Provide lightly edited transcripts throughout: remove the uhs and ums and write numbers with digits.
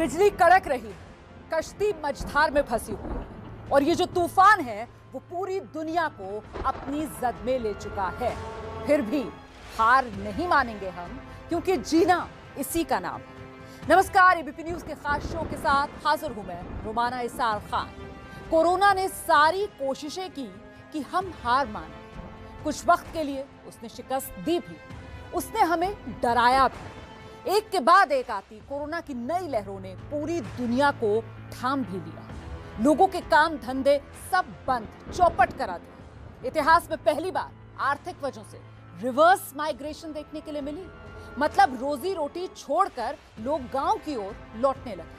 बिजली कड़क रही है, कश्ती मझधार में फंसी हुई है और ये जो तूफान है वो पूरी दुनिया को अपनी जद में ले चुका है। फिर भी हार नहीं मानेंगे हम, क्योंकि जीना इसी का नाम है। नमस्कार, एबीपी न्यूज के खास शो के साथ हाजिर हूं मैं रुमाना इसार खान। कोरोना ने सारी कोशिशें की कि हम हार माने। कुछ वक्त के लिए उसने शिकस्त दी भी, उसने हमें डराया भी। एक के बाद एक आती कोरोना की नई लहरों ने पूरी दुनिया को थाम भी लिया। लोगों के काम धंधे सब बंद, चौपट करा दिए। इतिहास में पहली बार आर्थिक वजहों से रिवर्स माइग्रेशन देखने के लिए मिली। मतलब रोजी रोटी छोड़कर लोग गांव की ओर लौटने लगे,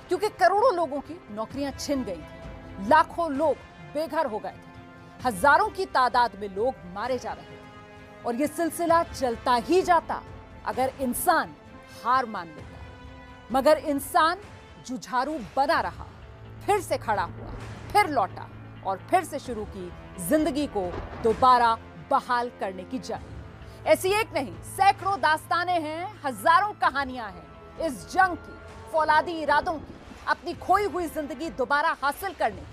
क्योंकि करोड़ों लोगों की नौकरियां छिन गई थी। लाखों लोग बेघर हो गए थे, हजारों की तादाद में लोग मारे जा रहे थे और यह सिलसिला चलता ही जाता अगर इंसान हार मान लेता। मगर इंसान जुझारू बना रहा, फिर से खड़ा हुआ, फिर लौटा और फिर से शुरू की जिंदगी को दोबारा बहाल करने की जंग। ऐसी एक नहीं, सैकड़ों दास्तानें हैं, हजारों कहानियां हैं इस जंग की, फौलादी इरादों की, अपनी खोई हुई जिंदगी दोबारा हासिल करने की।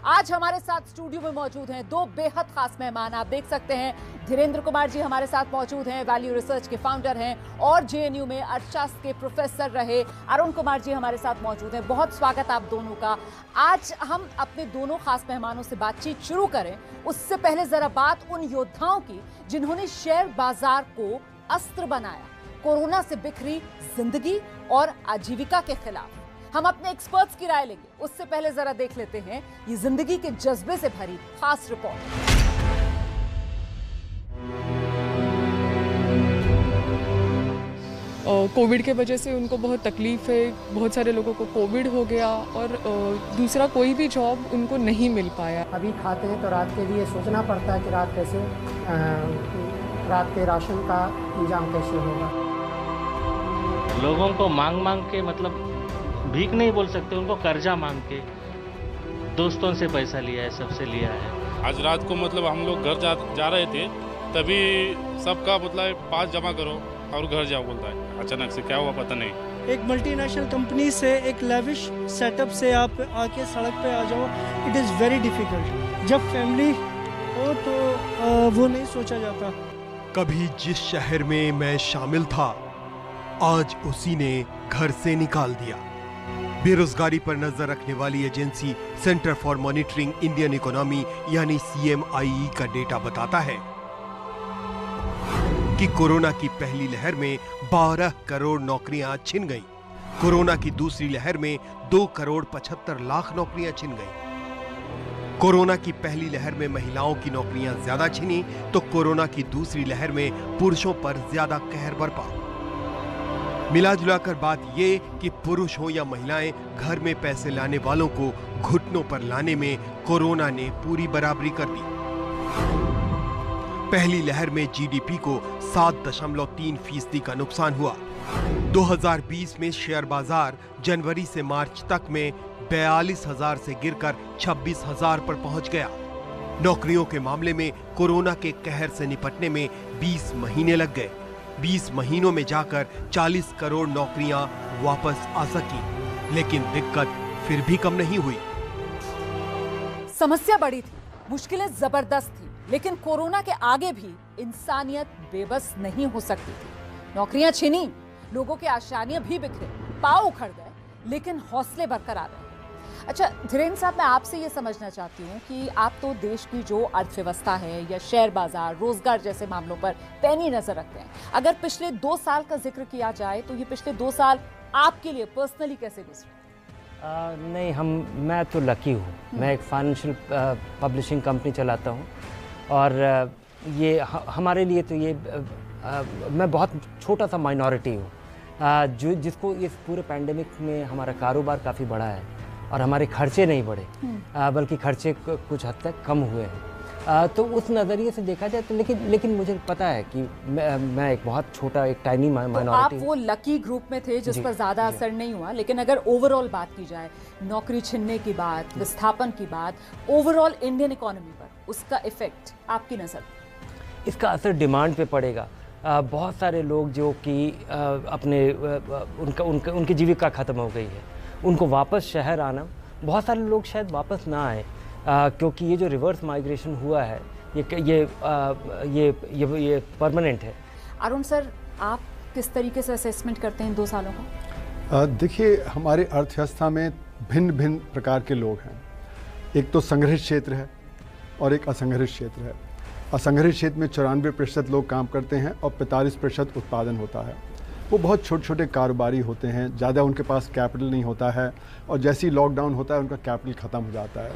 आज हमारे साथ स्टूडियो में मौजूद हैं दो बेहद खास मेहमान। आप देख सकते हैं धीरेन्द्र कुमार जी हमारे साथ मौजूद हैं, वैल्यू रिसर्च के फाउंडर हैं और जेएनयू में अर्थशास्त्र के प्रोफेसर रहे अरुण कुमार जी हमारे साथ मौजूद हैं। बहुत स्वागत आप दोनों का। आज हम अपने दोनों खास मेहमानों से बातचीत शुरू करें, उससे पहले जरा बात उन योद्धाओं की जिन्होंने शेयर बाजार को अस्त्र बनाया, कोरोना से बिखरी जिंदगी और आजीविका के खिलाफ। हम अपने एक्सपर्ट्स की राय लेंगे, उससे पहले जरा देख लेते हैं ये जिंदगी के जज्बे से भरी खास रिपोर्ट। कोविड के वजह से उनको बहुत तकलीफ है, बहुत सारे लोगों को कोविड हो गया और दूसरा कोई भी जॉब उनको नहीं मिल पाया। अभी खाते हैं तो रात के लिए सोचना पड़ता है कि रात कैसे रात के राशन का इंतजाम कैसे होगा। लोगों को मांग मांग के, मतलब भीख नहीं बोल सकते, उनको कर्जा मांग के दोस्तों से पैसा लिया है, सबसे लिया है। आज रात को मतलब हम लोग घर जा रहे थे, तभी सबका मतलब 5 जमा करो और घर जाओ बोलता है। अचानक से क्या हुआ पता नहीं। एक मल्टीनेशनल कंपनी से, एक लेविश सेटअप से आप आके सड़क पे आ जाओ, इट इज़ वेरी डिफिकल्ट। जब फैमिली हो तो वो नहीं सोचा जाता। कभी जिस शहर में मैं शामिल था, आज उसी ने घर से निकाल दिया। बेरोजगारी पर नजर रखने वाली agency centre for monitoring Indian economy यानी CMIE का डेटा बताता है कि कोरोना की पहली लहर में 12 करोड़ नौकरियां छिन गईं। कोरोना की दूसरी लहर में 2 करोड़ 75 लाख नौकरियां छिन गईं। कोरोना की पहली लहर में महिलाओं की नौकरियां ज्यादा छिनी तो कोरोना की दूसरी लहर में पुरुषों पर ज्यादा कहर बरपा। मिला जुलाकर बात ये कि पुरुष हो या महिलाएं, घर में पैसे लाने वालों को घुटनों पर लाने में कोरोना ने पूरी बराबरी कर दी। पहली लहर में GDP को 7.3% का नुकसान हुआ। 2020 में शेयर बाजार जनवरी से मार्च तक में 42,000 से गिरकर 26,000 पर पहुंच गया। नौकरियों के मामले में कोरोना के कहर से निपटने में 20 महीने लग गए। 20 महीनों में जाकर 40 करोड़ नौकरियां वापस आ सकी, लेकिन दिक्कत फिर भी कम नहीं हुई। समस्या बड़ी थी, मुश्किलें जबरदस्त थी, लेकिन कोरोना के आगे भी इंसानियत बेबस नहीं हो सकती थी। नौकरियां छिनी, लोगों के आशानियां भी बिखरे, पांव उखड़ गए, लेकिन हौसले बरकरार रहे। अच्छा धीरेन्द्र साहब, मैं आपसे ये समझना चाहती हूँ कि आप तो देश की जो अर्थव्यवस्था है या शेयर बाजार, रोजगार जैसे मामलों पर पैनी नजर रखते हैं। अगर पिछले 2 साल का जिक्र किया जाए तो ये पिछले 2 साल आपके लिए पर्सनली कैसे गुजरे? नहीं, मैं तो लकी हूँ। मैं एक फाइनेंशियल पब्लिशिंग कंपनी चलाता हूँ और ये हमारे लिए तो ये मैं बहुत छोटा सा माइनॉरिटी हूँ जो जिसको इस पूरे पैंडेमिक में हमारा कारोबार काफ़ी बढ़ा है और हमारे खर्चे नहीं बढ़े, बल्कि खर्चे कुछ हद तक कम हुए हैं। तो उस नज़रिए से देखा जाए तो लेकिन मुझे पता है कि मैं एक बहुत छोटा, एक टाइनी माइनॉरिटी। आप वो लकी ग्रुप में थे जिस पर ज़्यादा असर नहीं हुआ, लेकिन अगर ओवरऑल बात की जाए, नौकरी छिनने की बात, विस्थापन की बात, ओवरऑल इंडियन इकोनॉमी पर उसका इफेक्ट आपकी नज़र? इसका असर डिमांड पे पड़ेगा। बहुत सारे लोग जो कि अपने उनकी जीविका ख़त्म हो गई है उनको वापस शहर आना, बहुत सारे लोग शायद वापस ना आए क्योंकि ये जो रिवर्स माइग्रेशन हुआ है ये परमानेंट है। अरुण सर, आप किस तरीके से असेसमेंट करते हैं इन 2 सालों का? देखिए, हमारे अर्थव्यवस्था में भिन्न भिन्न प्रकार के लोग हैं। एक तो संग्रहित क्षेत्र है और एक असंग्रहित क्षेत्र है। असंग्रहित क्षेत्र में 94% लोग काम करते हैं और 45% उत्पादन होता है। वो बहुत छोटे छोटे कारोबारी होते हैं, ज़्यादा उनके पास कैपिटल नहीं होता है और जैसे ही लॉकडाउन होता है उनका कैपिटल ख़त्म हो जाता है।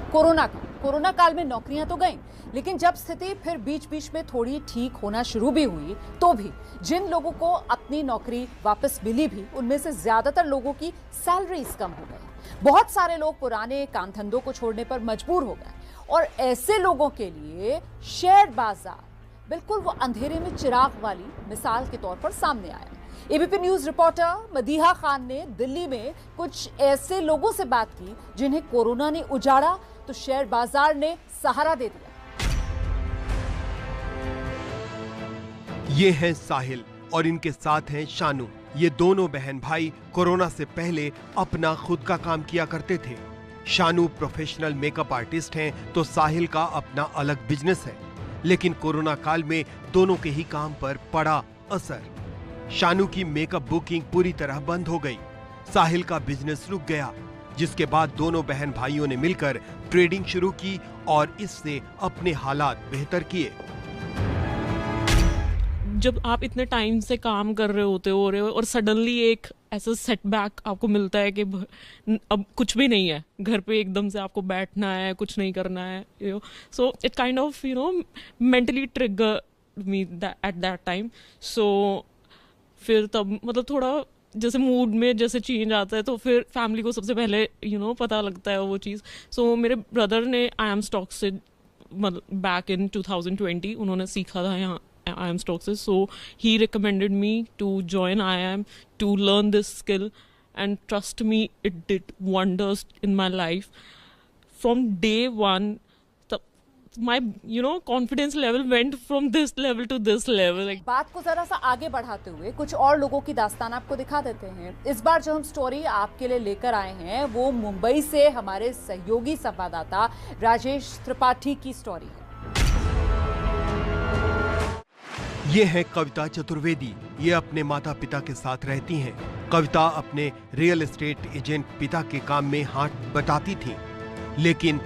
कोरोना काल में नौकरियां तो गईं, लेकिन जब स्थिति फिर बीच बीच में थोड़ी ठीक होना शुरू भी हुई, तो भी जिन लोगों को अपनी नौकरी वापस मिली भी, उनमें से ज्यादातर लोगों की सैलरीज कम हो गई। बहुत सारे लोग पुराने काम धंधों को छोड़ने पर मजबूर हो गए और ऐसे लोगों के लिए शेयर बाजार बिल्कुल वो अंधेरे में चिराग वाली मिसाल के तौर पर सामने आया। ABP news reporter Madiha Khan ने दिल्ली में कुछ ऐसे लोगों से बात की जिन्हें कोरोना ने उजाड़ा तो शेयर बाजार ने सहारा दे दिया। ये हैं साहिल और इनके साथ हैं शानू। ये दोनों बहन भाई कोरोना से पहले अपना खुद का काम किया करते थे। शानू प्रोफेशनल मेकअप आर्टिस्ट हैं तो साहिल का अपना अलग बिजनेस है, लेकिन कोरोना काल में दोनों के ही काम पर पड़ा असर। शानू की मेकअप बुकिंग पूरी तरह बंद हो गई, साहिल का बिजनेस रुक गया, जिसके बाद दोनों बहन भाइयों ने मिलकर ट्रेडिंग शुरू की और इससे अपने हालात बेहतर किए। जब आप इतने टाइम से काम कर रहे होते हो और सडनली एक ऐसा सेटबैक आपको मिलता है कि अब कुछ भी नहीं है, घर पे एकदम से आपको बैठना है, कुछ नहीं करना है, so it kind of mentally trigger me at that time. So फिर तब मतलब थोड़ा जैसे मूड में जैसे चेंज आता है तो फिर फैमिली को सबसे पहले पता लगता है वो चीज़। सो मेरे ब्रदर ने आई एम स्टॉक से बैक इन 2020 उन्होंने सीखा था यहाँ IIM Stocks's, so he recommended me to join IIM to learn this skill, and trust me, it did wonders in my life. From day one, my confidence level went from this level to this level. Like, बात को जरा सा आगे बढ़ाते हुए कुछ और लोगों की दास्तान आपको दिखा देते हैं। इस बार जो हम स्टोरी आपके लिए लेकर आए हैं वो मुंबई से हमारे सहयोगी संवाददाता राजेश त्रिपाठी की स्टोरी है। ये है कविता चतुर्वेदी। ये अपने माता पिता के साथ रहती हैं। कविता अपने रियल एस्टेट एजेंट पिता के काम में हाथ बटाती थी, लेकिन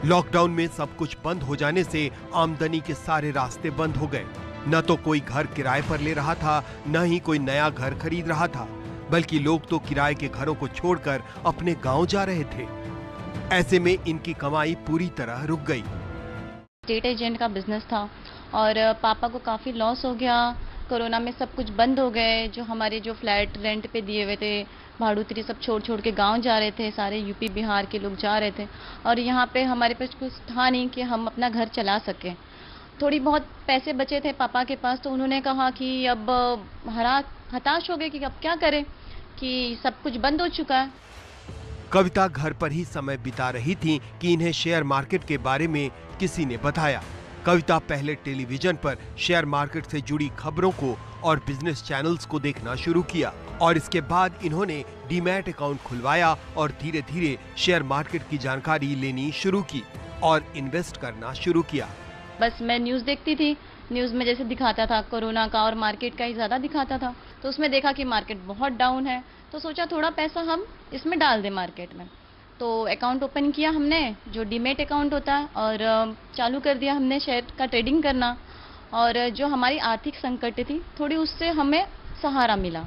लॉकडाउन में सब कुछ बंद हो जाने से आमदनी के सारे रास्ते बंद हो गए। न तो कोई घर किराए पर ले रहा था, न ही कोई नया घर खरीद रहा था, बल्कि लोग तो किराए के घरों को छोड़कर अपने गांव जा रहे थे। ऐसे में इनकी कमाई पूरी तरह रुक गई। स्टेट एजेंट का बिजनेस था और पापा को काफ़ी लॉस हो गया। कोरोना में सब कुछ बंद हो गए। जो हमारे जो फ्लैट रेंट पे दिए हुए थे, भाड़ूत्री सब छोड़ के गांव जा रहे थे। सारे यूपी बिहार के लोग जा रहे थे और यहाँ पे हमारे पास कुछ था नहीं कि हम अपना घर चला सकें। थोड़ी बहुत पैसे बचे थे पापा के पास, तो उन्होंने कहा कि अब हताश हो गए कि अब क्या करें कि सब कुछ बंद हो चुका है। कविता घर पर ही समय बिता रही थी कि इन्हें शेयर मार्केट के बारे में किसी ने बताया। कविता पहले टेलीविजन पर शेयर मार्केट से जुड़ी खबरों को और बिजनेस चैनल्स को देखना शुरू किया और इसके बाद इन्होंने डीमैट अकाउंट खुलवाया और धीरे धीरे शेयर मार्केट की जानकारी लेनी शुरू की और इन्वेस्ट करना शुरू किया। बस मैं न्यूज़ देखती थी, न्यूज़ में जैसे दिखाता था कोरोना का और मार्केट का ही ज़्यादा दिखाता था, तो उसमें देखा कि मार्केट बहुत डाउन है, तो सोचा थोड़ा पैसा हम इसमें डाल दें मार्केट में। तो अकाउंट ओपन किया हमने, जो डीमेट अकाउंट होता है, और चालू कर दिया हमने शेयर का ट्रेडिंग करना। और जो हमारी आर्थिक संकट थी थोड़ी, उससे हमें सहारा मिला।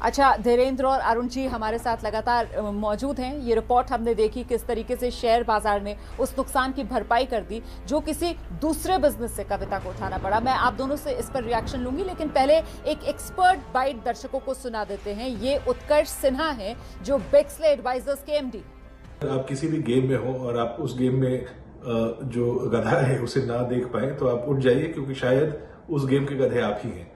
अच्छा, धीरेन्द्र और अरुण जी हमारे साथ लगातार मौजूद हैं। ये रिपोर्ट हमने देखी किस तरीके से शेयर बाजार ने उस नुकसान की भरपाई कर दी जो किसी दूसरे बिजनेस से कविता को उठाना पड़ा। मैं आप दोनों से इस पर रिएक्शन लूंगी, लेकिन पहले एक एक्सपर्ट बाइट दर्शकों को सुना देते हैं। ये उत्कर्ष सिन्हा है जो बेक्सले एडवाइजर्स के एमडी। आप किसी भी गेम में हो और आप उस गेम में जो गधा है उसे ना देख पाए तो आप उठ जाइए, क्योंकि शायद उस गेम के गधे आप ही हैं।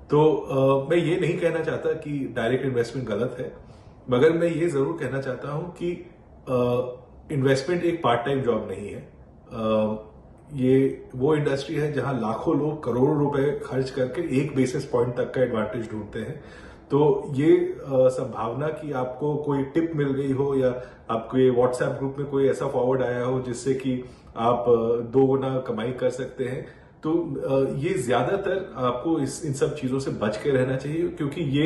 तो मैं ये नहीं कहना चाहता कि डायरेक्ट इन्वेस्टमेंट गलत है, मगर मैं ये जरूर कहना चाहता हूं कि इन्वेस्टमेंट एक पार्ट टाइम जॉब नहीं है। ये वो इंडस्ट्री है जहां लाखों लोग करोड़ों रुपए खर्च करके एक बेसिस पॉइंट तक का एडवांटेज ढूंढते हैं। तो ये संभावना कि आपको कोई टिप मिल गई हो या आपके व्हाट्सएप ग्रुप में कोई ऐसा फॉरवर्ड आया हो जिससे कि आप 2 गुना कमाई कर सकते हैं, तो ये ज्यादातर आपको इन सब चीजों से बच के रहना चाहिए, क्योंकि ये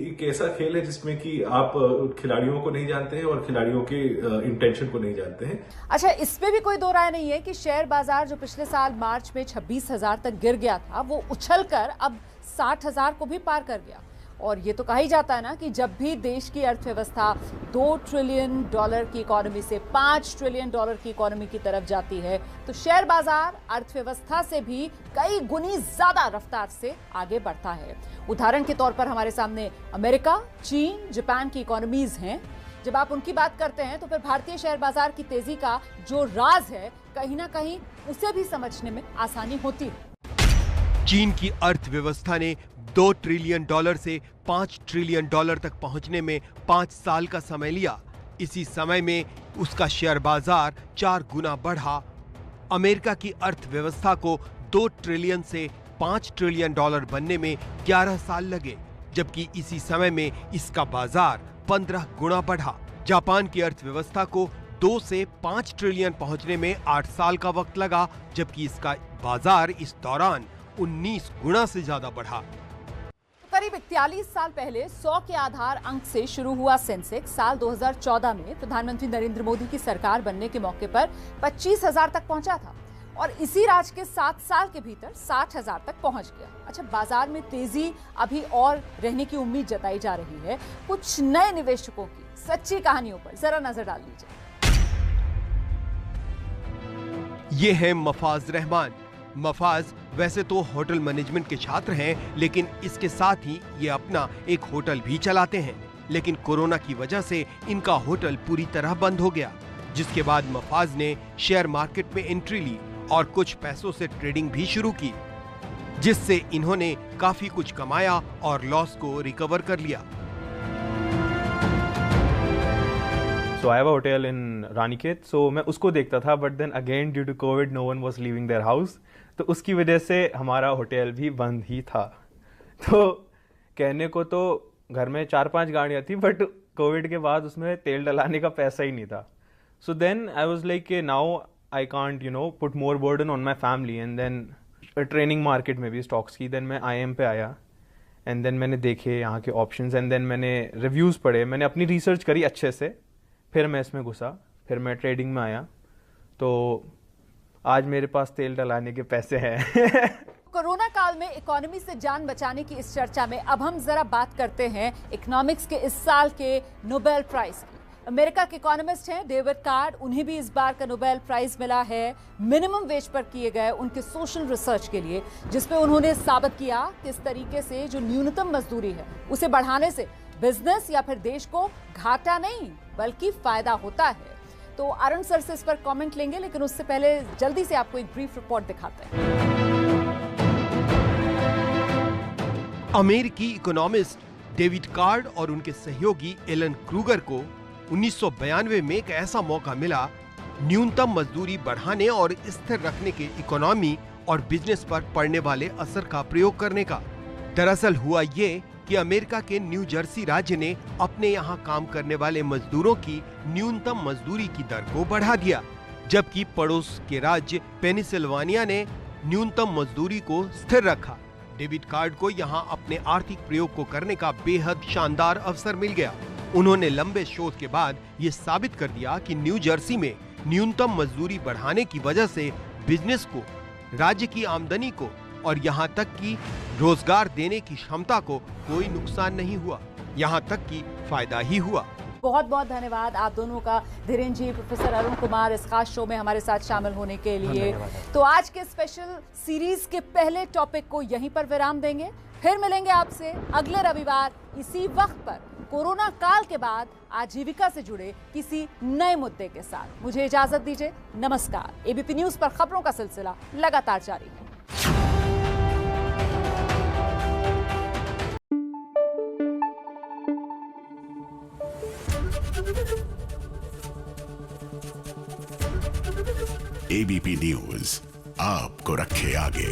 एक ऐसा खेल है जिसमें कि आप खिलाड़ियों को नहीं जानते हैं और खिलाड़ियों के इंटेंशन को नहीं जानते हैं। अच्छा, इसमें भी कोई दो राय नहीं है कि शेयर बाजार जो पिछले साल मार्च में 26,000 तक गिर गया था, वो उछलकर अब 60,000 को भी पार कर गया। और ये तो कहा ही जाता है ना कि जब भी देश की अर्थव्यवस्था $2 ट्रिलियन की इकोनॉमी से $5 ट्रिलियन की इकोनॉमी की तरफ जाती है, तो शेयर बाजार अर्थव्यवस्था से भी कई गुनी ज्यादा रफ्तार से आगे बढ़ता है। उदाहरण के तौर पर हमारे सामने अमेरिका, चीन, जापान की इकोनॉमीज हैं। जब आप उनकी बात करते हैं तो फिर भारतीय शेयर बाजार की तेजी का जो राज है, कहीं ना कहीं उसे भी समझने में आसानी होती है। चीन की अर्थव्यवस्था ने $2 ट्रिलियन से $5 ट्रिलियन तक पहुंचने में 5 साल का समय लिया। इसी समय में उसका शेयर बाजार 4 गुना बढ़ा। अमेरिका की अर्थव्यवस्था को $2 ट्रिलियन से $5 ट्रिलियन बनने में 11 साल लगे, जबकि इसी समय में इसका बाजार 15 गुना बढ़ा। जापान की अर्थव्यवस्था को 2 से 5 ट्रिलियन पहुंचने में 8 साल का वक्त लगा, जबकि इसका बाजार इस दौरान 19 गुना से ज्यादा बढ़ा। करीब 41 साल पहले 100 के आधार अंक से शुरू हुआ सेंसेक्स साल 2014 में प्रधानमंत्री नरेंद्र मोदी की सरकार बनने के मौके पर 25,000 तक पहुंचा था और इसी राज के 7 साल के भीतर 60,000 तक पहुंच गया। अच्छा, बाजार में तेजी अभी और रहने की उम्मीद जताई जा रही है। कुछ नए निवेशकों की सच्ची कहानियों पर जरा नजर डाल लीजिए। ये है मफाज रहमान। मफाज वैसे तो होटल मैनेजमेंट के छात्र हैं, लेकिन इसके साथ ही ये अपना एक होटल भी चलाते हैं। लेकिन कोरोना की वजह से इनका होटल पूरी तरह बंद हो गया, जिसके बाद मफाज ने शेयर मार्केट में एंट्री ली और कुछ पैसों से ट्रेडिंग भी शुरू की, जिससे इन्होंने काफी कुछ कमाया और लॉस को रिकवर कर लिया। So I have a hotel in Ranikhet, so मैं उसको देखता था, but then again due to COVID no one was leaving their house, तो उसकी वजह से हमारा होटल भी बंद ही था। तो कहने को तो घर में 4-5 गाड़ियाँ थी, बट कोविड के बाद उसमें तेल डलाने का पैसा ही नहीं था। So then I was like now I can't put more burden on my family, and then trading market में भी स्टॉक्स की। देन मैं IM पे आया एंड देन मैंने देखे यहाँ के ऑप्शंस, एंड देन मैंने रिव्यूज़ पढ़े, मैंने अपनी रिसर्च करी अच्छे से, फिर मैं इसमें घुसा, फिर मैं ट्रेडिंग में आया, तो आज मेरे पास तेल डलाने के पैसे हैं। कोरोना काल में इकोनॉमी से जान बचाने की इस चर्चा में अब हम जरा बात करते हैं इकोनॉमिक्स के इस साल के नोबेल प्राइज की। अमेरिका के इकोनॉमिस्ट हैं डेविड कार्ड, उन्हें भी इस बार का नोबेल प्राइज मिला है मिनिमम वेज पर किए गए उनके सोशल रिसर्च के लिए, जिसमें उन्होंने साबित किया किस तरीके से जो न्यूनतम मजदूरी है उसे बढ़ाने से बिजनेस या फिर देश को घाटा नहीं बल्कि फायदा होता है। तो अरुण सर से इस पर कमेंट लेंगे, लेकिन उससे पहले जल्दी से आपको एक ब्रीफ रिपोर्ट दिखाते हैं। अमेरिकी इकोनॉमिस्ट डेविड कार्ड और उनके सहयोगी एलन क्रूगर को 1992 में एक ऐसा मौका मिला न्यूनतम मजदूरी बढ़ाने और स्थिर रखने के इकोनॉमी और बिजनेस पर पड़ने वाले असर का प्रयोग करने का। दरअसल हुआ ये कि अमेरिका के न्यू जर्सी राज्य ने अपने यहाँ काम करने वाले मजदूरों की न्यूनतम मजदूरी की दर को बढ़ा दिया, जबकि पड़ोस के राज्य पेनिसिल्वानिया ने न्यूनतम मजदूरी को स्थिर रखा। डेविड कार्ड को यहाँ अपने आर्थिक प्रयोग को करने का बेहद शानदार अवसर मिल गया। उन्होंने लंबे शोध के बाद ये साबित कर दिया कि न्यू जर्सी में न्यूनतम मजदूरी बढ़ाने की वजह से बिजनेस को, राज्य की आमदनी को और यहाँ तक कि रोजगार देने की क्षमता को कोई नुकसान नहीं हुआ, यहाँ तक कि फायदा ही हुआ। बहुत बहुत धन्यवाद आप दोनों का, धीरेन्द्र जी, प्रोफेसर अरुण कुमार, इस खास शो में हमारे साथ शामिल होने के लिए। तो आज के स्पेशल सीरीज के पहले टॉपिक को यहीं पर विराम देंगे, फिर मिलेंगे आपसे अगले रविवार इसी वक्त पर कोरोना काल के बाद आजीविका से जुड़े किसी नए मुद्दे के साथ। मुझे इजाजत दीजिए, नमस्कार। एबीपी न्यूज पर खबरों का सिलसिला लगातार जारी है। एबीपी न्यूज आपको रखे आगे।